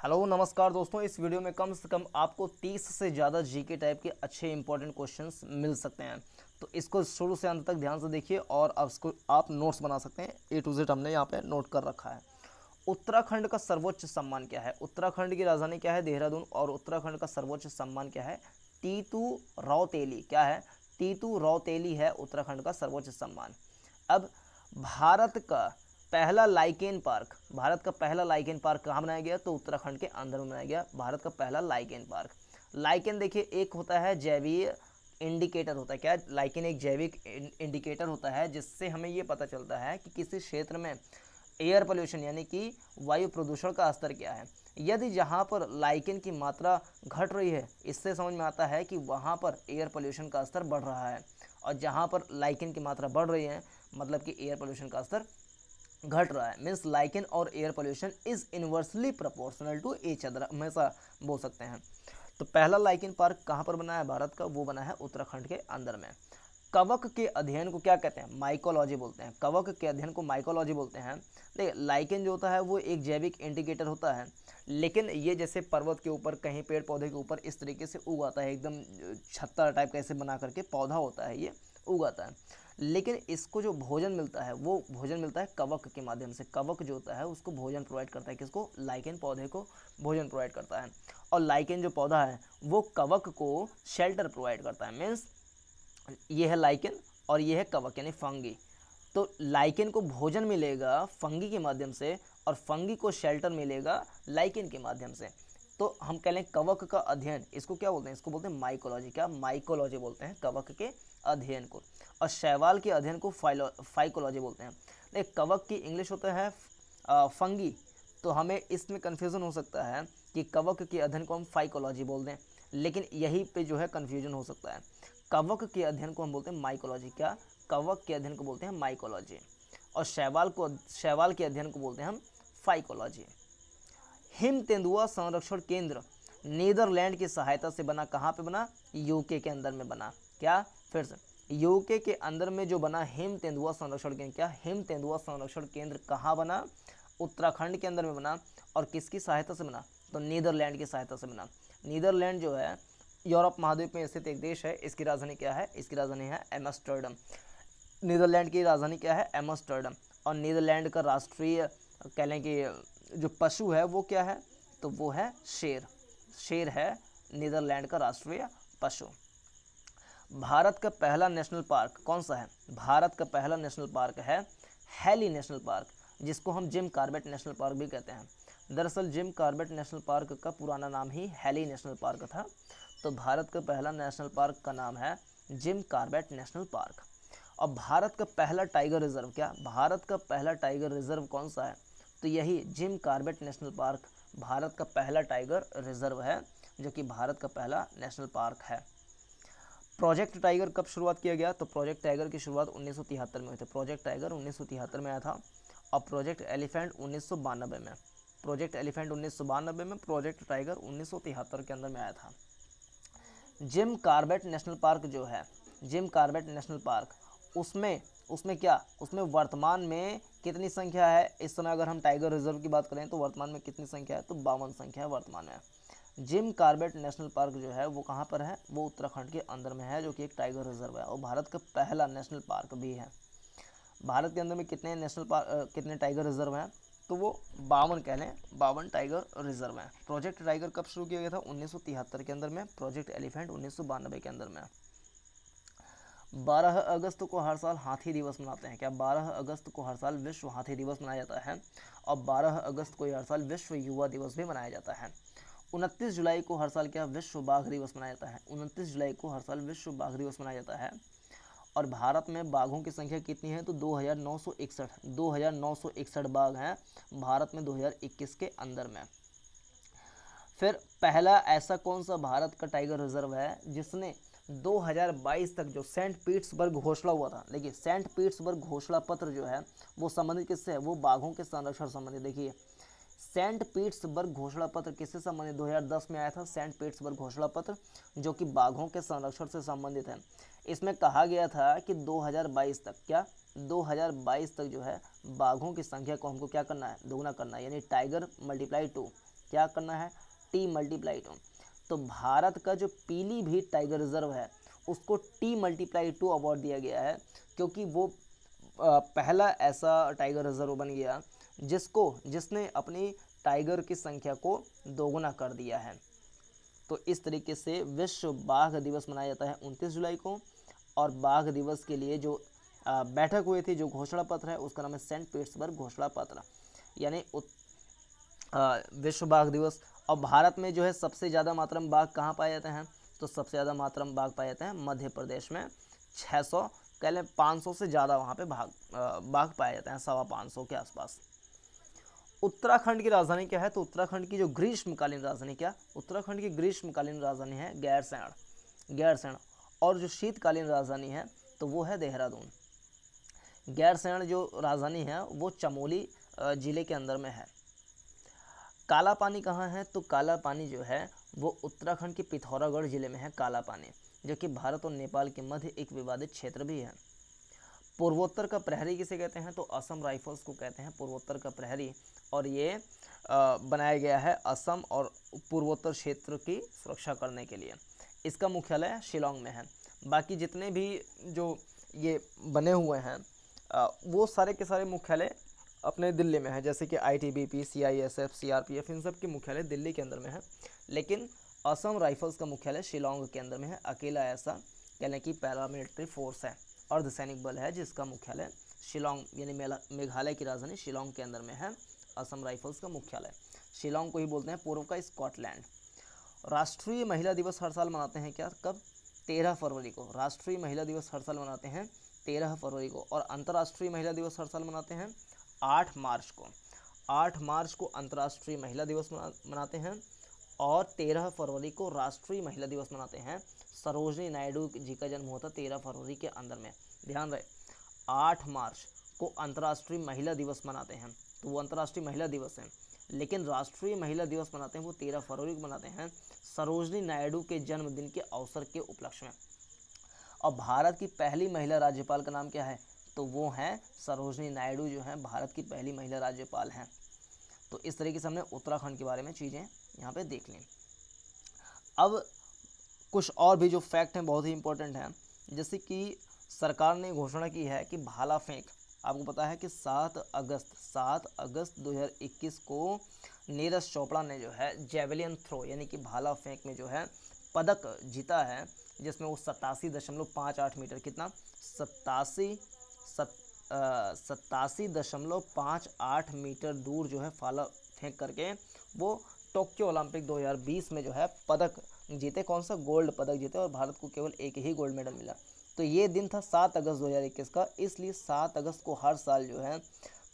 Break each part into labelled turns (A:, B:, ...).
A: Hello नमस्कार दोस्तों। इस वीडियो में कम से कम आपको 30 से ज़्यादा जीके टाइप के अच्छे इंपॉर्टेंट क्वेश्चंस मिल सकते हैं। तो इसको शुरू से अंत तक ध्यान से देखिए और अब इसको आप नोट्स बना सकते हैं। ए टू जेड हमने यहाँ पे नोट कर रखा है। उत्तराखंड का सर्वोच्च सम्मान क्या है? उत्तराखंड की राजधानी क्या है? देहरादून। और उत्तराखंड का सर्वोच्च सम्मान क्या है? टीटू रौतेली। क्या है? टीटू रौतेली है उत्तराखंड का सर्वोच्च सम्मान। अब भारत का पहला लाइकेन पार्क, भारत का पहला लाइकेन पार्क कहाँ बनाया गया? तो उत्तराखंड के अंदर में बनाया गया भारत का पहला लाइकेन पार्क। लाइकेन देखिए, एक होता है जैवीय इंडिकेटर होता है। क्या? लाइकेन एक जैविक इंडिकेटर होता है जिससे हमें ये पता चलता है कि किसी क्षेत्र में एयर पोल्यूशन यानी कि वायु प्रदूषण का स्तर क्या है। यदि जहाँ पर लाइकेन की मात्रा घट रही है, इससे समझ में आता है कि वहाँ पर एयर पोल्यूशन का स्तर बढ़ रहा है। और जहाँ पर लाइकेन की मात्रा बढ़ रही है मतलब कि एयर पोल्यूशन का स्तर घट रहा है। मीन्स लाइकेन और air pollution is inversely proportional to each other, हमेशा बोल सकते हैं। तो पहला लाइकेन पार्क कहाँ पर बना है भारत का? वो बना है उत्तराखंड के अंदर में। कवक के अध्ययन को क्या कहते हैं? माइकोलॉजी बोलते हैं। कवक के अध्ययन को माइकोलॉजी बोलते हैं। देखिए, लाइकेन जो होता है वो एक जैविक इंडिकेटर होता है, लेकिन ये जैसे पर्वत के ऊपर, कहीं पेड़ पौधे के ऊपर इस तरीके से उगाता है, एकदम छत्ता टाइप कैसे बना करके पौधा होता है, ये उगाता है। लेकिन इसको जो भोजन मिलता है वो भोजन मिलता है कवक के माध्यम से। कवक जो होता है उसको भोजन प्रोवाइड करता है। किसको? लाइकेन पौधे को भोजन प्रोवाइड करता है। और लाइकेन जो पौधा है वो कवक को शेल्टर प्रोवाइड करता है। मीन्स ये है लाइकेन और ये है कवक यानी फंगी। तो लाइकेन को भोजन मिलेगा फंगी के माध्यम से और फंगी को शेल्टर मिलेगा लाइकेन के माध्यम से। तो हम कह लें कवक का अध्ययन, इसको क्या बोलते हैं? इसको बोलते हैं माइकोलॉजी। क्या? माइकोलॉजी बोलते हैं कवक के अध्ययन को। और शैवाल के अध्ययन को फाइकोलॉजी बोलते हैं। देखिए, कवक की इंग्लिश होता है फंगी, तो हमें इसमें कन्फ्यूज़न हो सकता है कि कवक के अध्ययन को हम फाइकोलॉजी बोल दें, लेकिन यही पे जो है कन्फ्यूजन हो सकता है। कवक के अध्ययन को हम बोलते हैं माइकोलॉजी। क्या? कवक के अध्ययन को बोलते हैं माइकोलॉजी। और शैवाल के अध्ययन को बोलते हैं हम फाइकोलॉजी। हिम तेंदुआ संरक्षण केंद्र नीदरलैंड की सहायता से बना। कहाँ पे बना? यूके के अंदर में बना। क्या? फिर से, यूके के अंदर में जो बना हिम तेंदुआ संरक्षण केंद्र। क्या? हिम तेंदुआ संरक्षण केंद्र कहाँ बना? उत्तराखंड के अंदर में बना। और किसकी सहायता से बना? तो नीदरलैंड की सहायता से बना। नीदरलैंड जो है यूरोप महाद्वीप में स्थित एक देश है। इसकी राजधानी क्या है? इसकी राजधानी है एम्स्टर्डम। नीदरलैंड की राजधानी क्या है? एम्स्टर्डम। और नीदरलैंड का राष्ट्रीय कह लें कि जो पशु है वो क्या है? तो वो है शेर। शेर है नीदरलैंड का राष्ट्रीय पशु। भारत का पहला नेशनल पार्क कौन सा है? भारत का पहला नेशनल पार्क है हैली नेशनल पार्क, जिसको हम जिम कॉर्बेट नेशनल पार्क भी कहते हैं। दरअसल जिम कॉर्बेट नेशनल पार्क का पुराना नाम ही हैली नेशनल पार्क था। तो भारत का पहला नेशनल पार्क का नाम है जिम कॉर्बेट नेशनल पार्क। और भारत का पहला टाइगर रिजर्व, क्या? भारत का पहला टाइगर रिजर्व कौन सा है? तो यही Jim Corbett national park Bharat का पहला टाइगर रिजर्व है, जो कि भारत का पहला नेशनल पार्क है। प्रोजेक्ट टाइगर कब शुरुआत किया गया? तो प्रोजेक्ट टाइगर की शुरुआत 1973 में हुई थी। प्रोजेक्ट टाइगर 1973 में आया था। और प्रोजेक्ट एलिफेंट 1992 में। प्रोजेक्ट एलिफेंट 1992 में, प्रोजेक्ट टाइगर 1973 के अंदर में आया था। जिम कॉर्बेट नेशनल पार्क जो है, जिम कॉर्बेट नेशनल पार्क, उसमें उसमें क्या, उसमें वर्तमान में कितनी संख्या है? इस समय अगर हम टाइगर रिजर्व की बात करें तो वर्तमान में कितनी संख्या है? तो 52 संख्या है वर्तमान में। जिम कॉर्बेट नेशनल पार्क जो है वो कहाँ पर है? वो उत्तराखंड के अंदर में है, जो कि एक टाइगर रिजर्व है और भारत का पहला नेशनल पार्क भी है। भारत के अंदर में कितने नेशनल पार्क, कितने टाइगर रिजर्व हैं? तो वो 52 कह लें, 52 टाइगर रिजर्व हैं। प्रोजेक्ट टाइगर कब शुरू किया गया था? 1973 के अंदर में। प्रोजेक्ट एलिफेंट 1992 के अंदर में। 12 अगस्त को हर साल हाथी दिवस मनाते हैं। क्या? 12 अगस्त को हर साल विश्व हाथी दिवस मनाया जाता है। और 12 अगस्त को हर साल विश्व युवा दिवस भी मनाया जाता है। 29 जुलाई को हर साल क्या? विश्व बाघ दिवस मनाया जाता है। 29 जुलाई को हर साल विश्व बाघ दिवस मनाया जाता है। और भारत में बाघों की संख्या कितनी है? तो 2961 बाघ हैं भारत में 2021 के अंदर में। फिर पहला ऐसा कौन सा भारत का टाइगर रिजर्व है जिसने 2022 तक जो सेंट पीटर्सबर्ग घोषणा हुआ था? देखिए, सेंट पीटर्सबर्ग घोषणा पत्र जो है वो संबंधित किससे है? वो बाघों के संरक्षण संबंधित। देखिए, सेंट पीटर्सबर्ग घोषणा पत्र किससे संबंधित? 2010 में आया था सेंट पीटर्सबर्ग घोषणा पत्र, जो कि बाघों के संरक्षण से संबंधित है। इसमें कहा गया था कि 2022 तक, क्या? 2022 तक जो है बाघों की संख्या को हमको क्या करना है? दोगुना करना है, यानी टाइगर मल्टीप्लाई 2। क्या करना है, T×2। तो भारत का जो पीलीभीत टाइगर रिजर्व है उसको T×2 अवार्ड दिया गया है, क्योंकि वो पहला ऐसा टाइगर रिजर्व बन गया जिसने अपनी टाइगर की संख्या को दोगुना कर दिया है। तो इस तरीके से विश्व बाघ दिवस मनाया जाता है 29 जुलाई को। और बाघ दिवस के लिए जो बैठक हुई थी, जो घोषणा पत्र है उसका नाम है सेंट पीटर्सबर्ग घोषणा पत्र, यानी विश्व बाघ दिवस। और भारत में जो है सबसे ज़्यादा मात्रा में बाघ कहाँ पाए जाते हैं, तो सबसे ज़्यादा मात्रा में बाघ पाए जाते हैं मध्य प्रदेश में। 600 कह लें 500 से ज़्यादा वहाँ पे बाघ पाए जाते हैं, 550 के आसपास। उत्तराखंड की राजधानी क्या है, तो उत्तराखंड की जो ग्रीष्मकालीन राजधानी क्या, उत्तराखंड की ग्रीष्मकालीन राजधानी है गैरसैंण। और जो शीतकालीन राजधानी है तो वो है देहरादून। गैरसैंण जो राजधानी है वो चमोली जिले के अंदर में है। काला पानी कहाँ है, तो काला पानी जो है वो उत्तराखंड के पिथौरागढ़ जिले में है काला पानी, जो कि भारत और नेपाल के मध्य एक विवादित क्षेत्र भी है। पूर्वोत्तर का प्रहरी किसे कहते हैं, तो असम राइफल्स को कहते हैं पूर्वोत्तर का प्रहरी। और ये बनाया गया है असम और पूर्वोत्तर क्षेत्र की सुरक्षा करने के लिए। इसका मुख्यालय शिलोंग में है। बाकी जितने भी जो ये बने हुए हैं वो सारे के सारे मुख्यालय अपने दिल्ली में है, जैसे कि ITBP, CISF, CRPF, इन सब के मुख्यालय दिल्ली के अंदर में है। लेकिन असम राइफल्स का मुख्यालय शिलोंग के अंदर में है। अकेला ऐसा कहने की पैरामिलिट्री फोर्स है, अर्धसैनिक बल है, जिसका मुख्यालय शिलोंग यानी मेघालय की राजधानी शिलोंग के अंदर में है। असम राइफल्स का मुख्यालय शिलोंग को ही बोलते हैं पूर्व का स्कॉटलैंड। राष्ट्रीय महिला दिवस हर साल मनाते हैं क्या, कब, 13 फरवरी को। राष्ट्रीय महिला दिवस हर साल मनाते हैं 13 फरवरी को। और अंतर्राष्ट्रीय महिला दिवस हर साल मनाते हैं 8 मार्च को। 8 मार्च को अंतर्राष्ट्रीय महिला दिवस मनाते हैं। और 13 फरवरी को राष्ट्रीय महिला दिवस मनाते हैं। सरोजिनी नायडू जी का जन्म हुआ था 13 फरवरी के अंदर में, ध्यान रहे। 8 मार्च को अंतर्राष्ट्रीय महिला दिवस मनाते हैं, तो वो अंतर्राष्ट्रीय महिला दिवस है। लेकिन राष्ट्रीय महिला दिवस मनाते हैं वो 13 फरवरी को मनाते हैं, सरोजिनी नायडू के जन्मदिन के अवसर के उपलक्ष्य में। और भारत की पहली महिला राज्यपाल का नाम क्या है, तो वो हैं सरोजिनी नायडू, जो हैं भारत की पहली महिला राज्यपाल हैं। तो इस तरीके से हमने उत्तराखंड के बारे में चीज़ें यहाँ पे देख लीं। अब कुछ और भी जो फैक्ट हैं बहुत ही इंपॉर्टेंट हैं, जैसे कि सरकार ने घोषणा की है कि भाला फेंक, आपको पता है कि 7 अगस्त 2021 को नीरज चोपड़ा ने जो है जेवलिन थ्रो यानी कि भाला फेंक में जो है पदक जीता है, जिसमें वो 87.58 मीटर, कितना, 87.58 मीटर दूर जो है भाला फेंक करके वो टोक्यो ओलंपिक 2020 में जो है पदक जीते। कौन सा, गोल्ड पदक जीते। और भारत को केवल एक ही गोल्ड मेडल मिला। तो ये दिन था 7 अगस्त 2021 का, इसलिए 7 अगस्त को हर साल जो है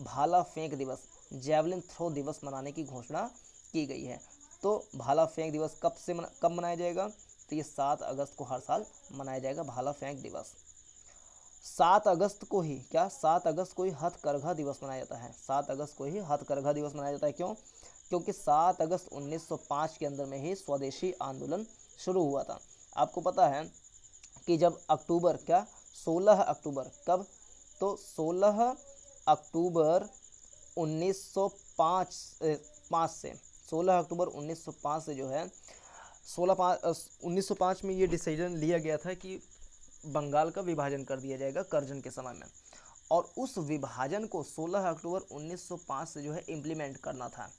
A: भाला फेंक दिवस, जेवलिन थ्रो दिवस मनाने की घोषणा की गई है। तो भाला फेंक दिवस कब मनाया जाएगा, तो ये 7 अगस्त को हर साल मनाया जाएगा भाला फेंक दिवस। 7 अगस्त को ही क्या, 7 अगस्त को ही हथकरघा दिवस मनाया जाता है। 7 अगस्त को ही हथकरघा दिवस मनाया जाता है, क्यों, क्योंकि 7 अगस्त 1905 के अंदर में ही स्वदेशी आंदोलन शुरू हुआ था। आपको पता है कि जब अक्टूबर, क्या, 16 अक्टूबर, कब, तो 16 अक्टूबर 1905 से 16 अक्टूबर 1905 से जो है 1905 में ये डिसीजन लिया गया था कि बंगाल का विभाजन कर दिया जाएगा करजन के समय में। और उस विभाजन को 16 अक्टूबर 1905 से जो है इम्प्लीमेंट करना था।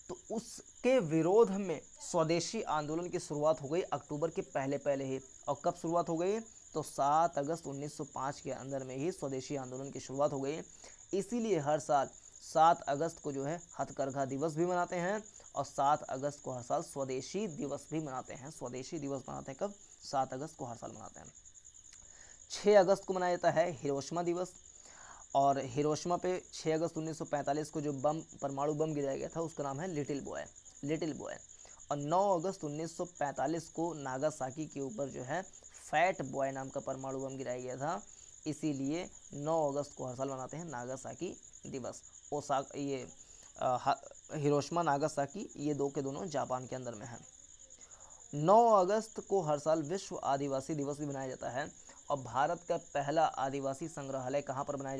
A: तो उसके विरोध में स्वदेशी आंदोलन की शुरुआत हो गई अक्टूबर के पहले ही। और कब शुरुआत हो गई, तो 7 अगस्त 1905 के अंदर में ही स्वदेशी आंदोलन की शुरुआत हो गई। इसीलिए हर साल 7 अगस्त को जो है हथकरघा दिवस भी मनाते हैं, और 7 अगस्त को हर साल स्वदेशी दिवस भी मनाते हैं। स्वदेशी दिवस मनाते हैं कब, 7 अगस्त को हर साल मनाते हैं। 6 अगस्त को मनाया जाता है हिरोशिमा दिवस। और हिरोशिमा पे 6 अगस्त 1945 को जो परमाणु बम गिराया गया था उसका नाम है लिटिल बॉय। और 9 अगस्त 1945 को नागासाकी के ऊपर जो है फैट बॉय नाम का परमाणु बम गिराया गया था। इसीलिए 9 अगस्त को हर साल मनाते हैं नागासाकी दिवस। हिरोशिमा नागासाकी ये दो के दोनों जापान के अंदर में है। 9 अगस्त को हर साल विश्व आदिवासी दिवस भी मनाया जाता है। और भारत का पहला आदिवासी संग्रहालय कहाँ पर मनाया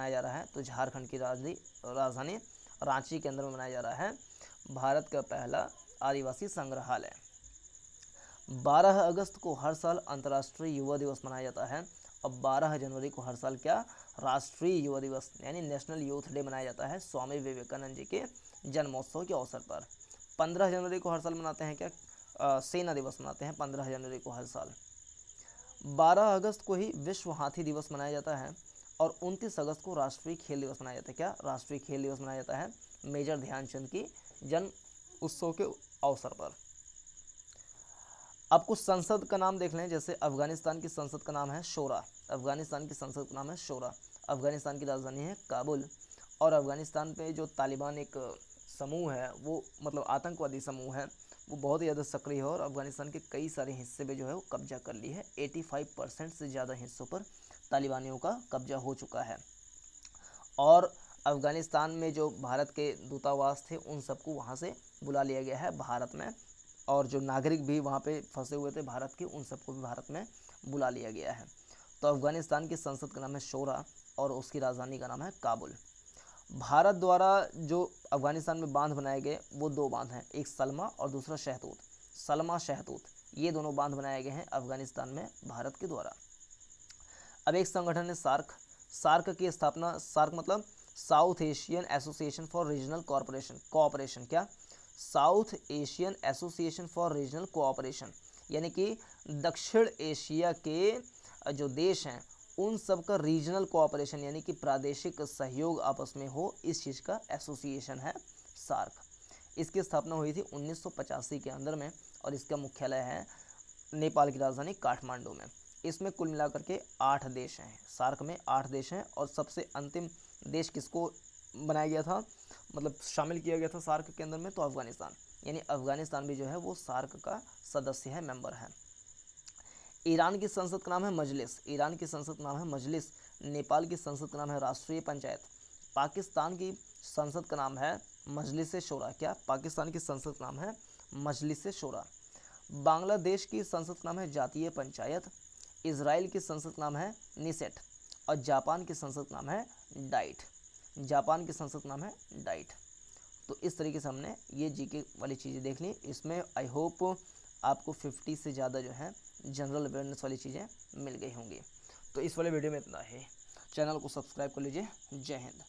A: जा रहा है, तो झारखंड की राजधानी रांची के अंदर में मनाया जा रहा है। भारत का पहला आदिवासी संग्रहालय। 12 अगस्त को हर साल अंतर्राष्ट्रीय युवा दिवस मनाया जाता है और 12 जनवरी को हर साल क्या, राष्ट्रीय युवा दिवस यानी नेशनल यूथ डे मनाया जाता है स्वामी विवेकानंद जी के जन्मोत्सव के अवसर पर। 15 जनवरी को हर साल मनाते हैं क्या, सेना दिवस मनाते हैं 15 जनवरी को हर साल। 12 अगस्त को ही विश्व हाथी दिवस मनाया जाता है और 29 अगस्त को राष्ट्रीय खेल दिवस मनाया जाता है। क्या, राष्ट्रीय खेल दिवस मनाया जाता है मेजर ध्यानचंद की जन्म उत्सव के अवसर पर। अब कुछ संसद का नाम देख लें, जैसे अफगानिस्तान की संसद का नाम है शोरा। अफगानिस्तान की संसद का नाम है शोरा। अफगानिस्तान की राजधानी है काबुल। और अफगानिस्तान पे जो तालिबान एक समूह है, वो मतलब आतंकवादी समूह है, वो बहुत ही ज़्यादा सक्रिय है और अफगानिस्तान के कई सारे हिस्से पे जो है वो कब्जा कर ली है। 85% से ज़्यादा हिस्सों पर तालिबानियों का कब्जा हो चुका है। और अफगानिस्तान में जो भारत के दूतावास थे उन सबको वहाँ से बुला लिया गया है भारत में, और जो नागरिक भी वहाँ पे फंसे हुए थे भारत के, उन सबको भी भारत में बुला लिया गया है। तो अफगानिस्तान की संसद का नाम है शोरा और उसकी राजधानी का नाम है काबुल। भारत द्वारा जो अफगानिस्तान में बांध बनाए गए वो 2 बांध हैं, एक सलमा और दूसरा शहतूत। सलमा शहतूत ये दोनों बांध बनाए गए हैं अफगानिस्तान में भारत के द्वारा। अब एक संगठन है सार्क। सार्क की स्थापना, सार्क मतलब South Asian Association for Regional Cooperation. क्या, South Asian Association for Regional Cooperation, यानी कि दक्षिण एशिया के जो देश हैं उन सब का रीजनल कोऑपरेशन यानी कि प्रादेशिक सहयोग आपस में हो, इस चीज़ का एसोसिएशन है सार्क। इसकी स्थापना हुई थी 1985 के अंदर में और इसका मुख्यालय है नेपाल की राजधानी काठमांडू में। इसमें कुल मिलाकर के 8 देश हैं, सार्क में 8 देश हैं। और सबसे अंतिम देश किसको बनाया गया था, मतलब शामिल किया गया था सार्क के अंदर में, तो अफगानिस्तान, यानी अफगानिस्तान भी जो है वो सार्क का सदस्य है, मेंबर है। ईरान की संसद का नाम है मजलिस। ईरान की संसद का नाम है मजलिस। नेपाल की संसद का नाम है राष्ट्रीय पंचायत। पाकिस्तान की संसद का नाम है मजलिस शोरा। क्या, पाकिस्तान की संसद का नाम है मजलिस शोरा। बांग्लादेश की संसद का नाम है जातीय पंचायत। इजराइल की संसद का नाम है निसेट और जापान की संसद का नाम है डाइट। जापान की संसद का नाम है डाइट। तो इस तरीके से हमने ये जीके वाली चीज़ें देख ली। इसमें आई होप आपको 50 से ज़्यादा जो है जनरल अवेयरनेस वाली चीज़ें मिल गई होंगी। तो इस वाले वीडियो में इतना ही। चैनल को सब्सक्राइब कर लीजिए। जय हिंद।